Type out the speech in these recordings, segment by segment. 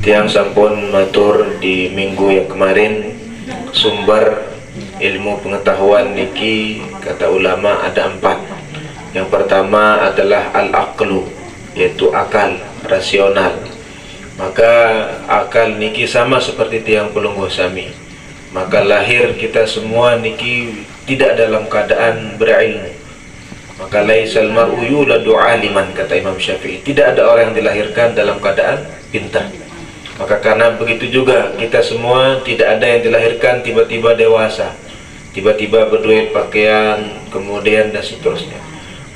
Tiang sampun matur di minggu yang kemarin, sumber ilmu pengetahuan niki kata ulama ada 4. Yang pertama adalah al-aqlu, yaitu akal rasional. Maka akal niki sama seperti tiang pelungguh sami. Maka lahir kita semua niki tidak dalam keadaan berilmu. Maka laisal mar'u yuladu aliman, kata Imam Syafi'i. Tidak ada orang yang dilahirkan dalam keadaan pintar. Maka karena begitu juga kita semua tidak ada yang dilahirkan tiba-tiba dewasa, tiba-tiba berduit pakaian, kemudian dan seterusnya.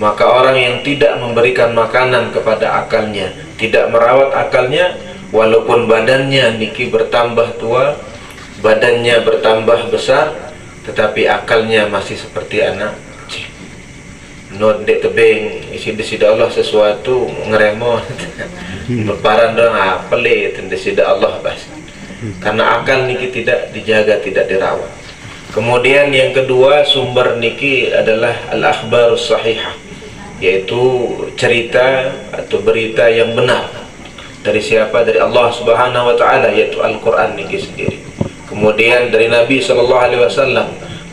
Maka orang yang tidak memberikan makanan kepada akalnya, tidak merawat akalnya, walaupun badannya niki bertambah tua, badannya bertambah besar, tetapi akalnya masih seperti anak kecil. Not dek tebing isi Allah sesuatu ngeremo lebaran dong pelit sida Allah bas. Karena akal niki tidak dijaga, tidak dirawat. Kemudian yang kedua sumber niki adalah al-akhbarus sahihah, yaitu cerita atau berita yang benar. Dari siapa? Dari Allah Subhanahu wa taala, yaitu Al-Qur'an niki sendiri. Kemudian dari Nabi SAW,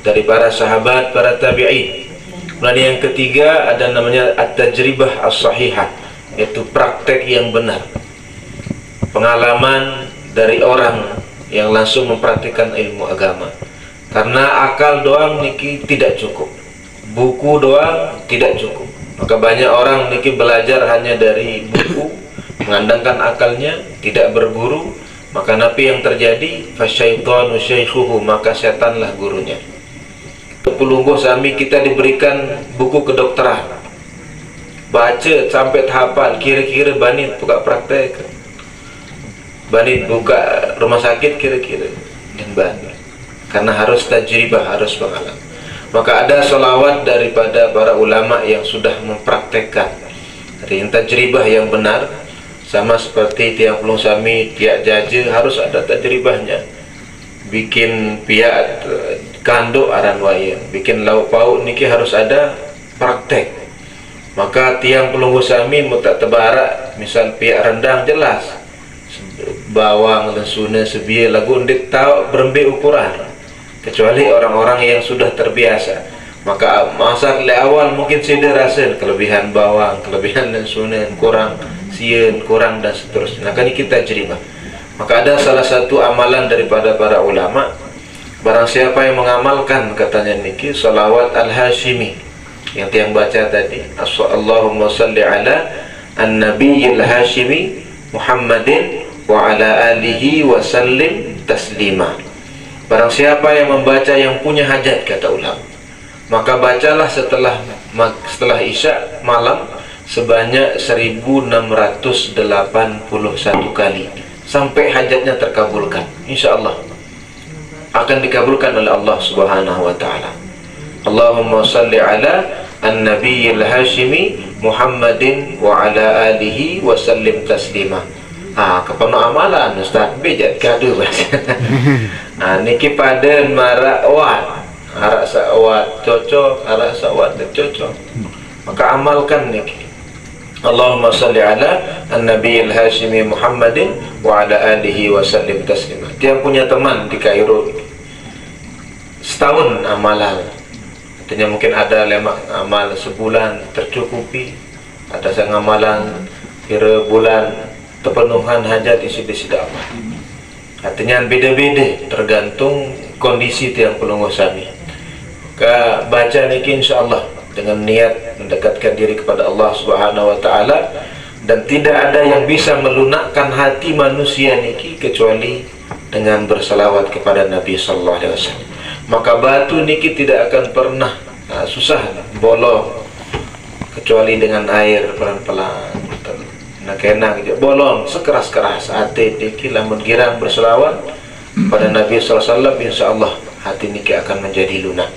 dari para sahabat, para tabi'in. Dan yang ketiga ada namanya at-tajribah as-sahihah, yaitu praktek yang benar, pengalaman dari orang yang langsung mempraktikkan ilmu agama. Karena akal doang niki tidak cukup, buku doang tidak cukup. Maka banyak orang niki belajar hanya dari buku, mengandalkan akalnya, tidak berguru. Maka napi yang terjadi fasyaitanu syaikhuhu, maka setanlah gurunya. Pelungguh sami kita diberikan buku kedokteran, baca sampai hafal, kira-kira banit buka praktek, banit buka rumah sakit kira-kira dan banit. Karena harus tajribah, harus pengalaman. Maka ada selawat daripada para ulama yang sudah mempraktekkan dari tajribah yang benar. Sama seperti tiang pelung sami, tiak jaje harus ada tajribahnya. Bikin piak kanduk aran wayang, bikin lauk pauk niki harus ada praktek. Maka tiang pelunggu sami mutak tebarak, misal piak rendang jelas bawang lensuna sebia lagu ndik tahu berembe ukuran, kecuali orang-orang yang sudah terbiasa. Maka masak le awal mungkin sudah rasa kelebihan bawang, kelebihan lensuna kurang, sien kurang dan seterusnya. Nah kan kita jeribah. Maka ada salah satu amalan daripada para ulama, barang siapa yang mengamalkan katanya niki salawat al-hashimi yang tiang baca tadi, Allahumma salli ala an-nabiyil hashimi Muhammadin wa ala alihi wa sallim taslima. Barang siapa yang membaca yang punya hajat, kata ulama, maka bacalah setelah isya malam sebanyak 1681 kali sampai hajatnya terkabulkan. Insyaallah akan dikabulkan oleh Allah Subhanahu wa taala. Allahumma salli ala an-nabiyil hashimi Muhammadin wa ala alihi wa sallim taslima. Kepenuh amalan Ustaz bejat kadu bahasa. Niki pada marawat arak sawat cocok, arak sawat cocok. Maka amalkan niki. Allahumma salli ala an-nabiyil hashimi Muhammadin wa ala alihi wa sallim taslima. Dia punya teman di Kairo setahun amalan, artinya mungkin ada lemak amal sebulan tercukupi, ada sang amalan kira bulan terpenuhan hajat isi amal. Artinya beda-beda tergantung kondisi tiang pelungguh sami. Maka baca niki insyaallah dengan niat mendekatkan diri kepada Allah Subhanahu wa taala, dan tidak ada yang bisa melunakkan hati manusia niki kecuali dengan bersalawat kepada Nabi sallallahu alaihi wasallam. Maka batu niki tidak akan pernah susah bolong kecuali dengan air pelan-pelan. Nak bolong sekeras-keras hati niki lamun girang bersalawat pada Nabi sallallahu alaihi wasallam, insyaallah hati niki akan menjadi lunak.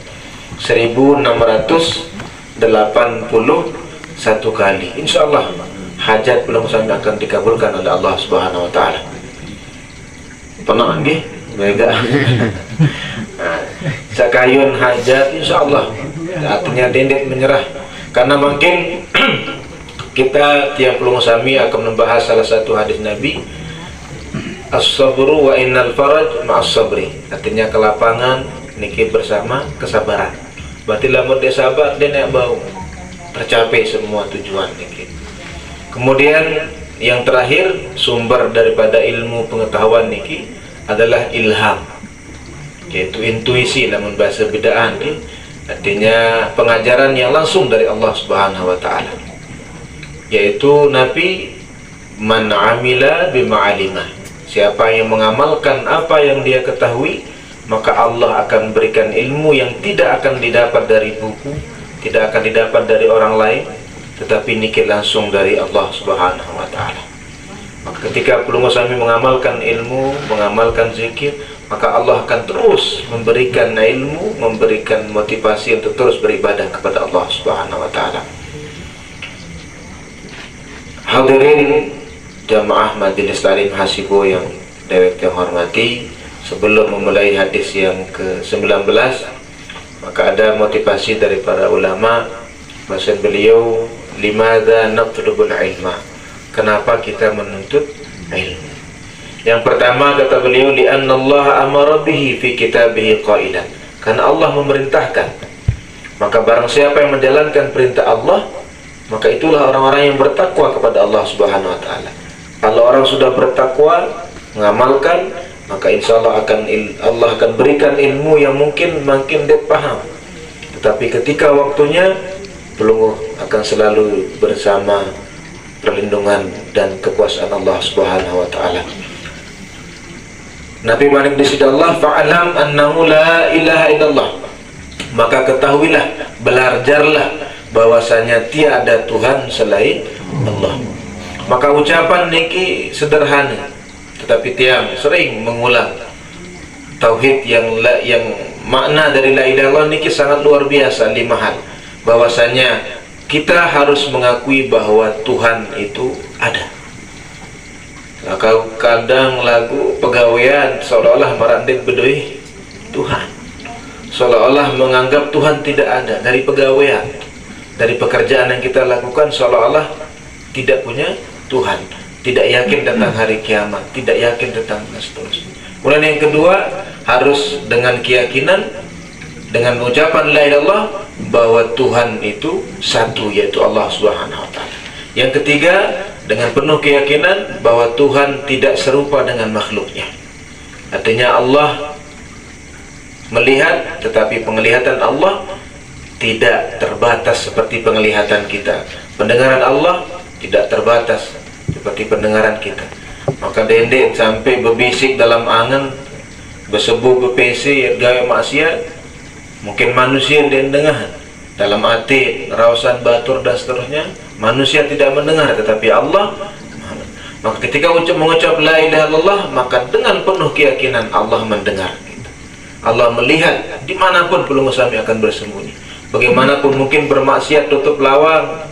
1681 kali insyaallah hajat belum sampai akan dikabulkan oleh Allah Subhanahu wa taala. Pernah nggih? Mega. Sakayun hajat insyaallah artinya dendek menyerah. Karena mungkin kita tiap pelung sami akan membahas salah satu hadis Nabi as-sabru wa innal faraj ma'as sabri. Artinya kelapangan niki bersama kesabaran. Berarti lamun dia sabar dia nak bau tercapai semua tujuan niki. Kemudian yang terakhir sumber daripada ilmu pengetahuan niki adalah ilham, yaitu intuisi lamun bahasa bid'ah ni. Artinya pengajaran yang langsung dari Allah Subhanahu wa taala, yaitu Nabi man amila bima alimah. Siapa yang mengamalkan apa yang dia ketahui, maka Allah akan berikan ilmu yang tidak akan didapat dari buku, tidak akan didapat dari orang lain, tetapi niki langsung dari Allah Subhanahu wa taala. Maka ketika Pelunggu Sami mengamalkan ilmu, mengamalkan zikir, maka Allah akan terus memberikan ilmu, memberikan motivasi untuk terus beribadah kepada Allah Subhanahu wa taala. Hadirin jamaah Majelis Taklim Hasibu yang dewek yang hormati, sebelum memulai hadis yang ke-19, maka ada motivasi dari para ulama. Bahasa beliau, limadza natlubul ilma, kenapa kita menuntut ilmu? Yang pertama kata beliau, li'anna Allah amara bihi fi kitabihi qailan, karena Allah memerintahkan. Maka barang siapa yang menjalankan perintah Allah, maka itulah orang-orang yang bertakwa kepada Allah Subhanahu wa taala. Kalau orang sudah bertakwa, mengamalkan, maka insya Allah Allah akan berikan ilmu yang mungkin dia paham. Tetapi ketika waktunya, Pelunggu akan selalu bersama perlindungan dan kekuasaan Allah Subhanahu wa taala. Nabi Malik di sisi Allah, fa'alam annahu la ilaha illallah, maka ketahuilah, belajarlah bahwasanya tiada Tuhan selain Allah. Maka ucapan niki sederhana, tetapi tiang sering mengulang tauhid yang makna dari la ilaha illallah niki sangat luar biasa, 5 hal. Bahwasanya kita harus mengakui bahwa Tuhan itu ada. Nah, kadang lagu pegawaian seolah-olah merandik bedoi Tuhan, seolah-olah menganggap Tuhan tidak ada. Dari pegawaian, dari pekerjaan yang kita lakukan, seolah-olah tidak punya Tuhan, tidak yakin tentang hari kiamat, tidak yakin tentang seterusnya. Kemudian yang kedua, harus dengan keyakinan, dengan ucapan la ilaha illallah, bahwa Tuhan itu satu, yaitu Allah Subhanahu wa taala. Yang ketiga, dengan penuh keyakinan bahwa Tuhan tidak serupa dengan makhluknya. Artinya Allah melihat, tetapi penglihatan Allah tidak terbatas seperti penglihatan kita. Pendengaran Allah tidak terbatas seperti pendengaran kita. Maka dendek sampai berbisik dalam angan, bersebu berpesi, gawe maksiat, mungkin manusia yang dengar dalam hati, rausan batur dan seterusnya, manusia tidak mendengar, tetapi Allah. Maka ketika mengucap la ilaha illallah, maka dengan penuh keyakinan Allah mendengar kita. Allah melihat dimanapun Pelunggu Sami akan bersembunyi. Bagaimanapun mungkin bermaksiat tutup lawang,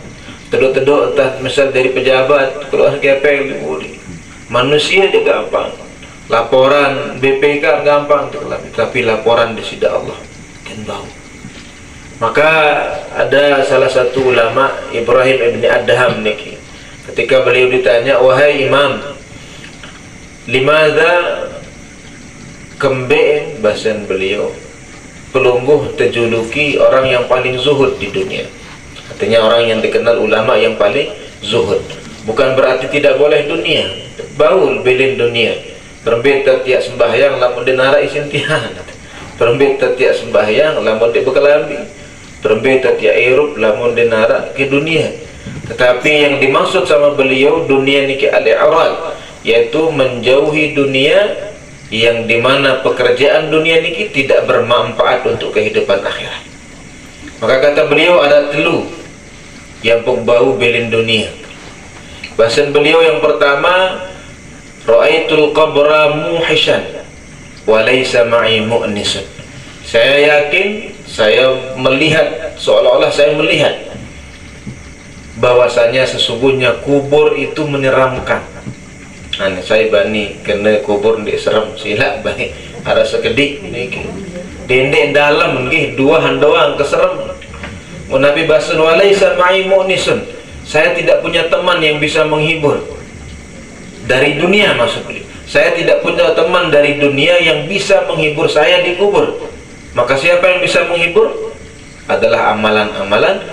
teduk-teduk entah misal dari pejabat keluar KPL, manusia dia gampang, laporan BPK gampang, tapi laporan di sida Allah kan bau. Maka ada salah satu ulama, Ibrahim ibn Adham niki, ketika beliau ditanya, wahai imam, limadza kembe, bahasan beliau, Pelungguh terjuluki orang yang paling zuhud di dunia. Artinya orang yang dikenal ulama yang paling zuhud. Bukan berarti tidak boleh dunia, baul belin dunia. Perbet tiap sembahyang lamun denara isin tihan. Perbet tiap sembahyang lamun di bekelambi. Perbet tiap irup lamun denara ke dunia. Tetapi yang dimaksud sama beliau dunia niki al-i'rad, yaitu menjauhi dunia yang dimana pekerjaan dunia niki tidak bermanfaat untuk kehidupan akhirat. Maka kata beliau ada telu yang bau belin dunia. Bahasan beliau yang pertama, ra'aitul qabra muhishan wa laysa ma'i mu'nisun. Saya yakin, saya melihat, seolah-olah saya melihat bahwasanya sesungguhnya kubur itu menyeramkan. Saya bani kena kubur di serem silap bani ada sekedik niki dendek dalam nggih dua handoang keserem. Nabi bahasan walaisa ma'i mu'nisun, saya tidak punya teman yang bisa menghibur dari dunia, maksud beliau. Saya tidak punya teman dari dunia yang bisa menghibur saya di kubur. Maka siapa yang bisa menghibur? Adalah amalan-amalan